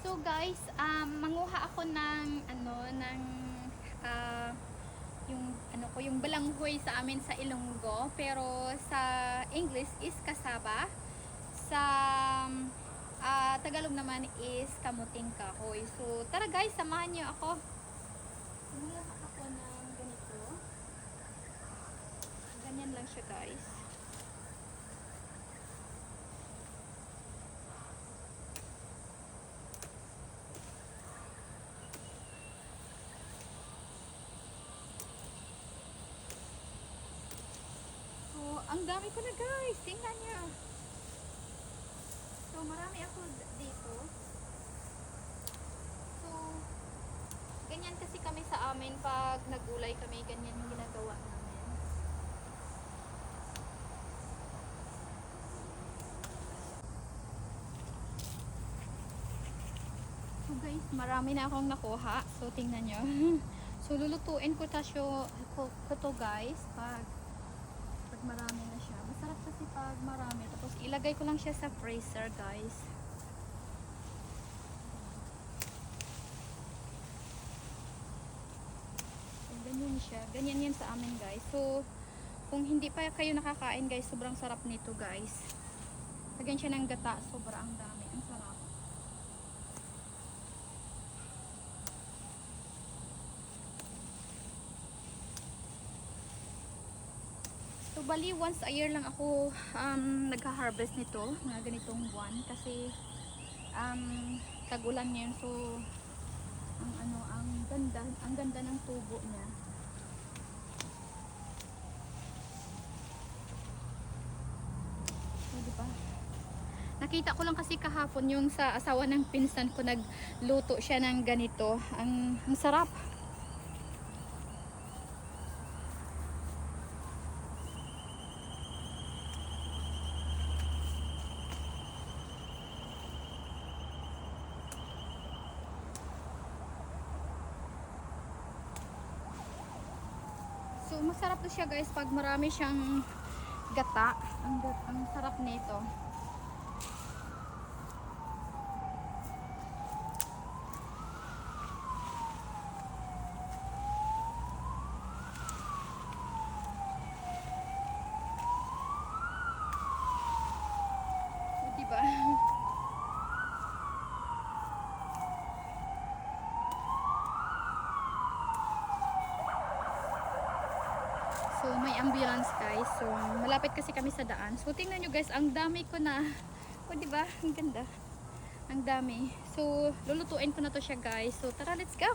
So guys, manguha ako ng ah, yung balanghoy sa amin sa Ilonggo, pero sa English is kasaba. Sa Tagalog naman is kamuting kahoy. So tara guys, samahan niyo ako. Manguha ako ng ganito. Ganyan lang siya guys. So, ang dami ko na guys. Tingnan niyo. So, marami ako dito. So, ganyan kasi kami sa amin pag nagulay kami. Ganyan yung ginagawa namin. So guys, marami na akong nakuha. So, tingnan nyo. So, lulutuin ko to guys pag marami na siya. Masarap kasi pag marami. Tapos, ilagay ko lang siya sa freezer guys. Ganyan siya. Ganyan yan sa amin guys. So, kung hindi pa kayo nakakain guys, sobrang sarap nito guys. Lagyan siya ng gata. Sobrang dami. Ang sarap. So, bali once a year lang ako nagha-harvest nito. Mga ganitong buwan. Kasi tag-ulan ngayon. So, ang ganda ng tubo niya. So, diba? Nakita ko lang kasi kahapon yung sa asawa ng pinsan ko, nagluto siya ng ganito. Ang sarap. So, masarap to siya guys pag marami siyang gata. Ang sarap nito. So, diba? So, may ambulance guys. So, malapit kasi kami sa daan. So, tingnan nyo guys, ang dami ko na. O, diba? Ang ganda. Ang dami. So, lulutuin ko na to siya guys. So, tara, let's go!